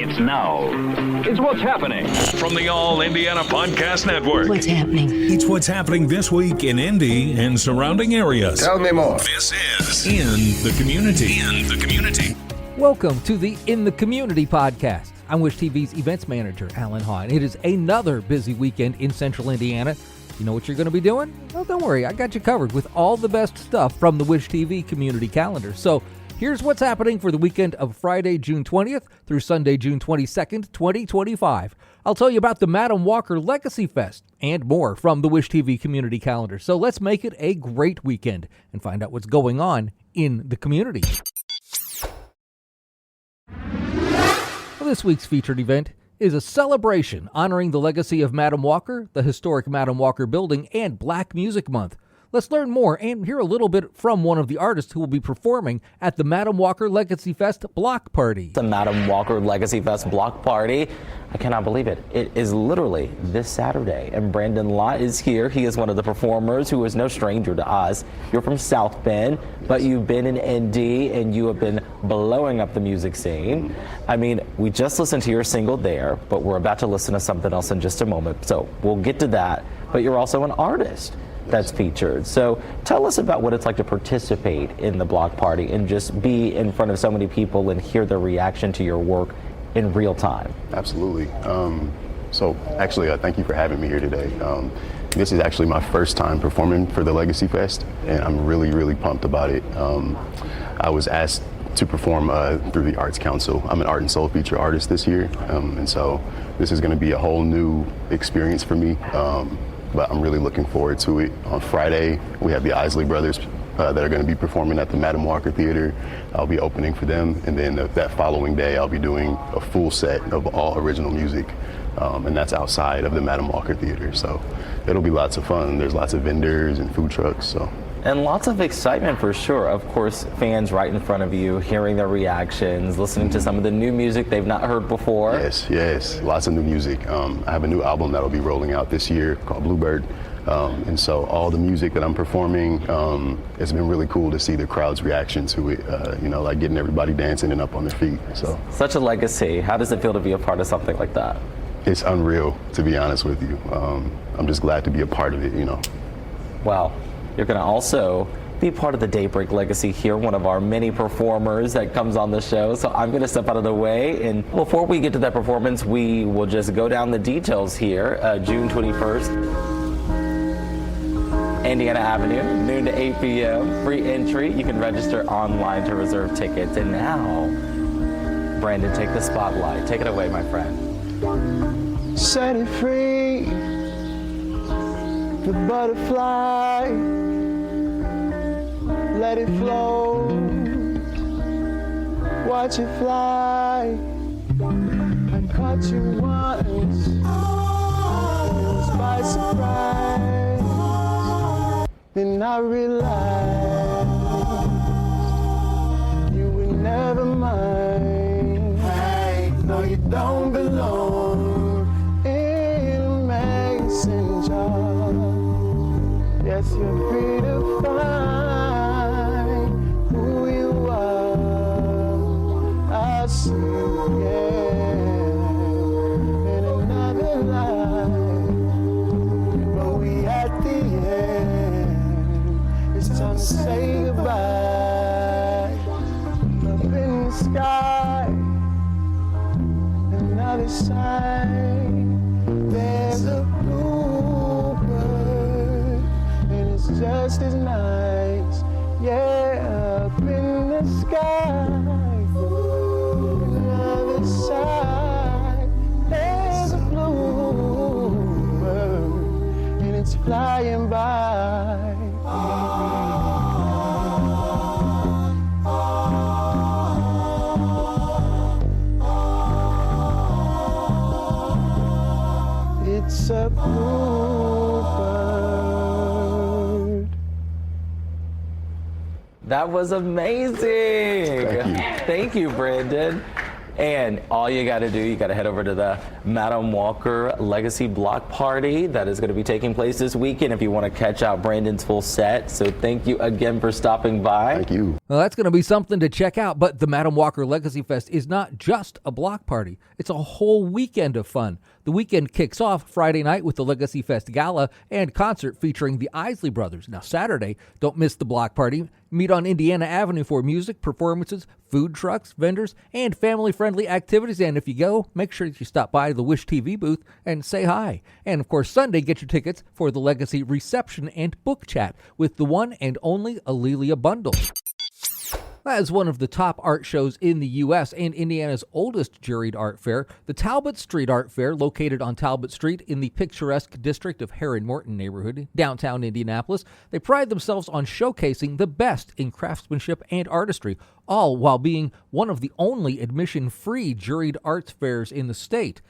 It's now. It's What's Happening from the All Indiana Podcast Network. What's happening? It's what's happening this week in Indy and surrounding areas. Tell me more. This is In the Community. In the Community. Welcome to the In the Community podcast. I'm Wish TV's events manager, Allan Haw, and it is another busy weekend in central Indiana. You know what you're going to be doing? Well, don't worry. I got you covered with all the best stuff from the Wish TV community calendar. So here's what's happening for the weekend of Friday, June 20th through Sunday, June 22nd, 2025. I'll tell you about the Madam Walker Legacy Fest and more from the Wish TV community calendar. So let's make it a great weekend and find out what's going on in the community. Well, this week's featured event is a celebration honoring the legacy of Madam Walker, the historic Madam Walker building, and Black Music Month. Let's learn more and hear a little bit from one of the artists who will be performing at the Madam Walker Legacy Fest Block Party. The Madam Walker Legacy Fest Block Party. I cannot believe it. It is literally this Saturday, and Brandon Lott is here. He is one of the performers who is no stranger to us. You're from South Bend, but you've been in ND, and you have been blowing up the music scene. I mean, we just listened to your single there, but we're about to listen to something else in just a moment, so we'll get to that. But you're also an artist that's featured. So tell us about what it's like to participate in the block party and just be in front of so many people and hear their reaction to your work in real time. Absolutely. So actually, thank you for having me here today. This is actually my first time performing for the Legacy Fest, and I'm really, really pumped about it. I was asked to perform through the Arts Council. I'm an art and soul feature artist this year, and so this is going to be a whole new experience for me. But I'm really looking forward to it. On Friday, we have the Isley brothers that are going to be performing at the Madam Walker Theater. I'll be opening for them, and then that following day, I'll be doing a full set of all original music, and that's outside of the Madam Walker Theater. So it'll be lots of fun. There's lots of vendors and food trucks. So. And lots of excitement for sure. Of course, fans right in front of you, hearing their reactions, listening to some of the new music they've not heard before. Yes, lots of new music. I have a new album that'll be rolling out this year called Bluebird. And so all the music that I'm performing, it's been really cool to see the crowd's reaction to it, like getting everybody dancing and up on their feet. So such a legacy. How does it feel to be a part of something like that? It's unreal, to be honest with you. I'm just glad to be a part of it, Wow. You're going to also be part of the Daybreak Legacy here, one of our many performers that comes on the show. So I'm going to step out of the way. And before we get to that performance, we will just go down the details here. June 21st, Indiana Avenue, noon to 8 p.m. Free entry. You can register online to reserve tickets. And now, Brandon, take the spotlight. Take it away, my friend. Set it free, the butterfly, let it flow, watch it fly. I caught you once, it was by surprise, then I realized you were never mine. Hey, no, you don't belong in a mason jar. Yes, you're free to find who you are. I see you, in another life. But we at the end, it's time to say goodbye. Up in the sky, another side, there's a just as nice, yeah, up in the sky. Another side, there's a bluebird, and it's flying by. It's a bluebird. That was amazing. Thank you. Thank you, Brandon. And all you got to do, you got to head over to the Madam Walker Legacy Block Party that is going to be taking place this weekend if you want to catch out Brandon's full set. So thank you again for stopping by. Thank you. Well, that's going to be something to check out. But the Madam Walker Legacy Fest is not just a block party. It's a whole weekend of fun. The weekend kicks off Friday night with the Legacy Fest Gala and concert featuring the Isley brothers. Now, Saturday, don't miss the block party. Meet on Indiana Avenue for music, performances, food trucks, vendors, and family-friendly activities. And if you go, make sure that you stop by the Wish TV booth and say hi. And, of course, Sunday, get your tickets for the Legacy Reception and Book Chat with the one and only Alelia Bundle. As one of the top art shows in the U.S. and Indiana's oldest juried art fair, the Talbot Street Art Fair, located on Talbot Street in the picturesque district of Heron Morton neighborhood, downtown Indianapolis, they pride themselves on showcasing the best in craftsmanship and artistry, all while being one of the only admission-free juried arts fairs in the state.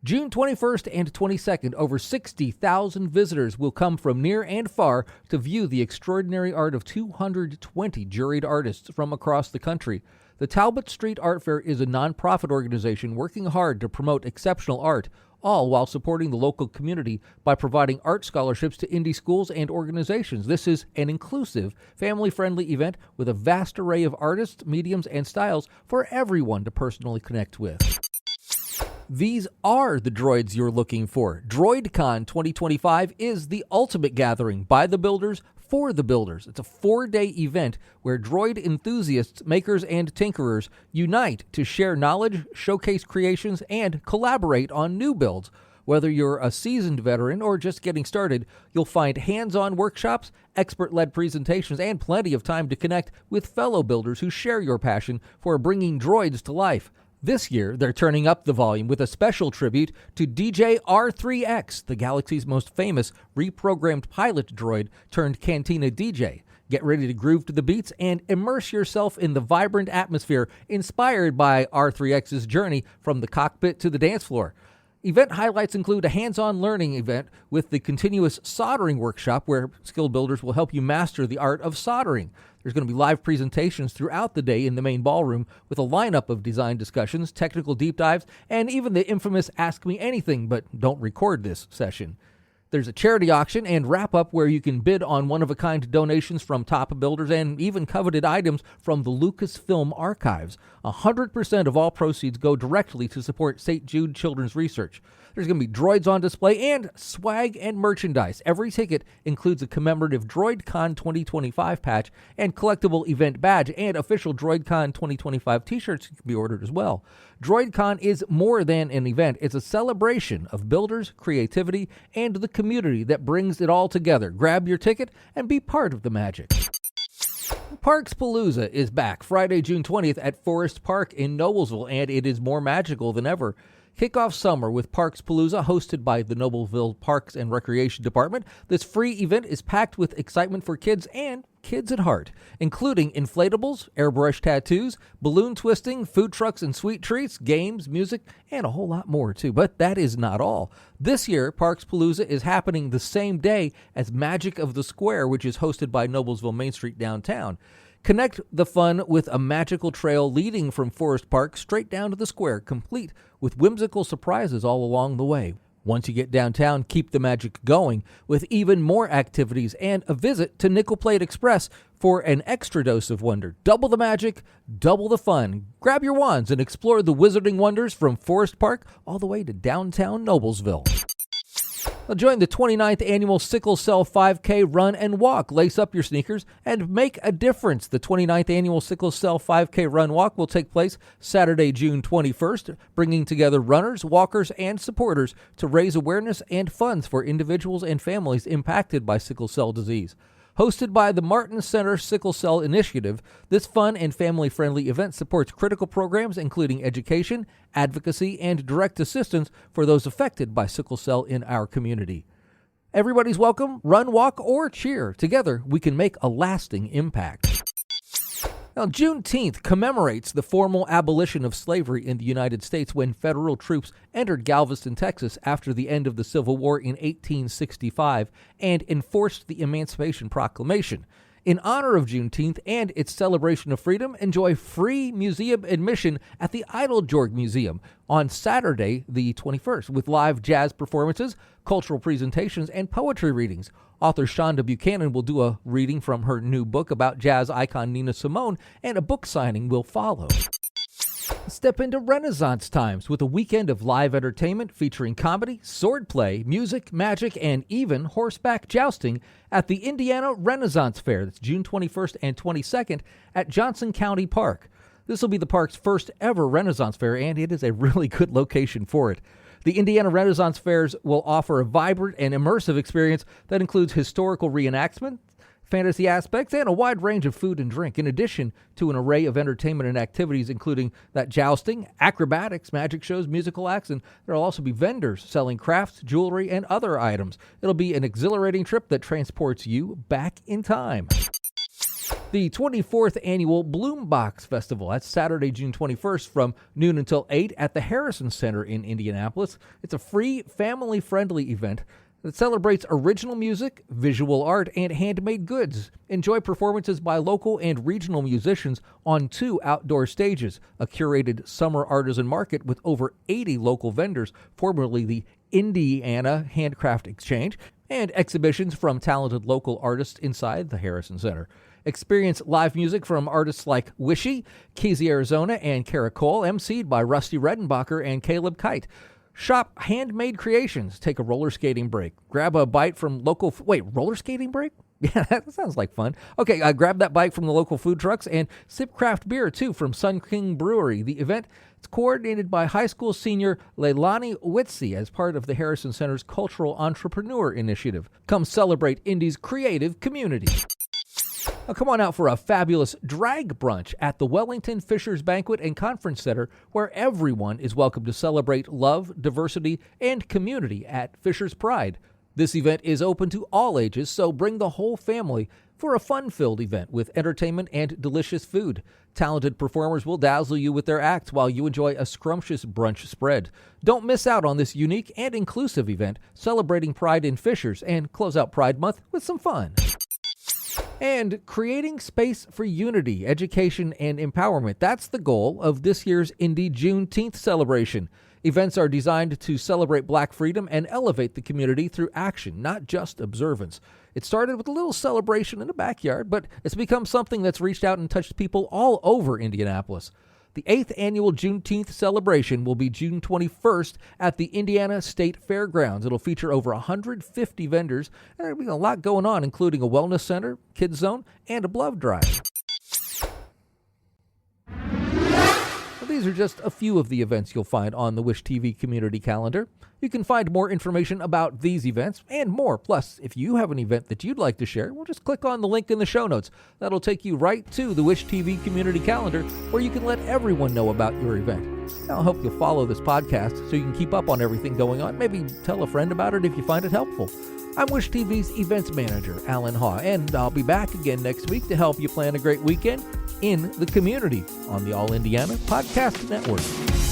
June 21st and 22nd, over 60,000 visitors will come from near and far to view the extraordinary art of 220 juried artists from across the country. The Talbot Street Art Fair is a nonprofit organization working hard to promote exceptional art, all while supporting the local community by providing art scholarships to indie schools and organizations. This is an inclusive, family-friendly event with a vast array of artists, mediums, and styles for everyone to personally connect with. These are the droids you're looking for. DroidCon 2025 is the ultimate gathering by the builders for the builders. It's a 4-day event where droid enthusiasts, makers, and tinkerers unite to share knowledge, showcase creations, and collaborate on new builds. Whether you're a seasoned veteran or just getting started, you'll find hands-on workshops, expert-led presentations, and plenty of time to connect with fellow builders who share your passion for bringing droids to life. This year, they're turning up the volume with a special tribute to DJ R3X, the galaxy's most famous reprogrammed pilot droid turned cantina DJ. Get ready to groove to the beats and immerse yourself in the vibrant atmosphere inspired by R3X's journey from the cockpit to the dance floor. Event highlights include a hands-on learning event with the continuous soldering workshop where skilled builders will help you master the art of soldering. There's going to be live presentations throughout the day in the main ballroom with a lineup of design discussions, technical deep dives, and even the infamous Ask Me Anything, but don't record this session. There's a charity auction and wrap-up where you can bid on one-of-a-kind donations from top builders and even coveted items from the Lucasfilm archives. 100% of all proceeds go directly to support St. Jude Children's Research. There's going to be droids on display and swag and merchandise. Every ticket includes a commemorative DroidCon 2025 patch and collectible event badge, and official DroidCon 2025 t-shirts can be ordered as well. DroidCon is more than an event. It's a celebration of builders, creativity, and the community that brings it all together. Grab your ticket and be part of the magic. Parks-Palooza is back Friday, June 20th at Forest Park in Noblesville, and it is more magical than ever. Kick off summer with Parks-Palooza, hosted by the Noblesville Parks and Recreation Department. This free event is packed with excitement for kids and kids at heart, including inflatables, airbrush tattoos, balloon twisting, food trucks and sweet treats, games, music, and a whole lot more, too. But that is not all. This year, Parks-Palooza is happening the same day as Magic of the Square, which is hosted by Noblesville Main Street downtown. Connect the fun with a magical trail leading from Forest Park straight down to the square, complete with whimsical surprises all along the way. Once you get downtown, keep the magic going with even more activities and a visit to Nickel Plate Express for an extra dose of wonder. Double the magic, double the fun. Grab your wands and explore the wizarding wonders from Forest Park all the way to downtown Noblesville. Now join the 29th Annual Sickle Cell 5K Run and Walk. Lace up your sneakers and make a difference. The 29th Annual Sickle Cell 5K Run Walk will take place Saturday, June 21st, bringing together runners, walkers, and supporters to raise awareness and funds for individuals and families impacted by sickle cell disease. Hosted by the Martin Center Sickle Cell Initiative, this fun and family-friendly event supports critical programs including education, advocacy, and direct assistance for those affected by sickle cell in our community. Everybody's welcome. Run, walk, or cheer. Together, we can make a lasting impact. Now, Juneteenth commemorates the formal abolition of slavery in the United States when federal troops entered Galveston, Texas after the end of the Civil War in 1865 and enforced the Emancipation Proclamation. In honor of Juneteenth and its celebration of freedom, enjoy free museum admission at the Idle-Jorg Museum on Saturday, the 21st, with live jazz performances, cultural presentations, and poetry readings. Author Shonda Buchanan will do a reading from her new book about jazz icon Nina Simone, and a book signing will follow. Step into Renaissance times with a weekend of live entertainment featuring comedy, swordplay, music, magic, and even horseback jousting at the Indiana Renaissance Fair. That's June 21st and 22nd at Johnson County Park. This will be the park's first ever Renaissance Fair, and it is a really good location for it. The Indiana Renaissance Fairs will offer a vibrant and immersive experience that includes historical reenactment, fantasy aspects, and a wide range of food and drink, in addition to an array of entertainment and activities, including that jousting, acrobatics, magic shows, musical acts, and there will also be vendors selling crafts, jewelry, and other items. It'll be an exhilarating trip that transports you back in time. The 24th Annual Bloombox Festival. That's Saturday, June 21st from noon until 8 at the Harrison Center in Indianapolis. It's a free, family-friendly event that celebrates original music, visual art, and handmade goods. Enjoy performances by local and regional musicians on 2 outdoor stages, a curated summer artisan market with over 80 local vendors, formerly the Indiana Handcraft Exchange, and exhibitions from talented local artists inside the Harrison Center. Experience live music from artists like Wishy, Casey Arizona, and Caracol, emceed by Rusty Redenbacher and Caleb Kite. Shop handmade creations. Take a roller skating break. Grab a bite from local... roller skating break? Yeah, that sounds like fun. Okay, grab that bite from the local food trucks and sip craft beer, too, from Sun King Brewery. The event is coordinated by high school senior Leilani Witsi as part of the Harrison Center's Cultural Entrepreneur Initiative. Come celebrate Indy's creative community. Now come on out for a fabulous drag brunch at the Wellington Fishers Banquet and Conference Center, where everyone is welcome to celebrate love, diversity, and community at Fishers Pride. This event is open to all ages, so bring the whole family for a fun-filled event with entertainment and delicious food. Talented performers will dazzle you with their acts while you enjoy a scrumptious brunch spread. Don't miss out on this unique and inclusive event celebrating Pride in Fishers, and close out Pride Month with some fun. And creating space for unity, education, and empowerment. That's the goal of this year's Indy Juneteenth celebration. Events are designed to celebrate Black freedom and elevate the community through action, not just observance. It started with a little celebration in the backyard, but it's become something that's reached out and touched people all over Indianapolis. The 8th annual Juneteenth celebration will be June 21st at the Indiana State Fairgrounds. It'll feature over 150 vendors, and there'll be a lot going on, including a wellness center, kids zone, and a blood drive. Well, these are just a few of the events you'll find on the Wish TV community calendar. You can find more information about these events and more. Plus, if you have an event that you'd like to share, well, just click on the link in the show notes. That'll take you right to the Wish TV community calendar, where you can let everyone know about your event. Now, I hope you'll follow this podcast so you can keep up on everything going on. Maybe tell a friend about it if you find it helpful. I'm Wish TV's events manager, Allan Haw, and I'll be back again next week to help you plan a great weekend in the community on the All Indiana Podcast Network.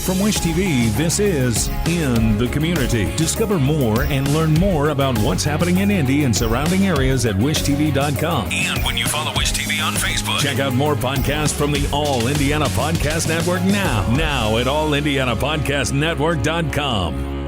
From Wish TV, this is In the Community. Discover more and learn more about what's happening in Indy and surrounding areas at wishtv.com. And when you follow Wish TV on Facebook, Check out more podcasts from the All Indiana Podcast Network now at allindianapodcastnetwork.com.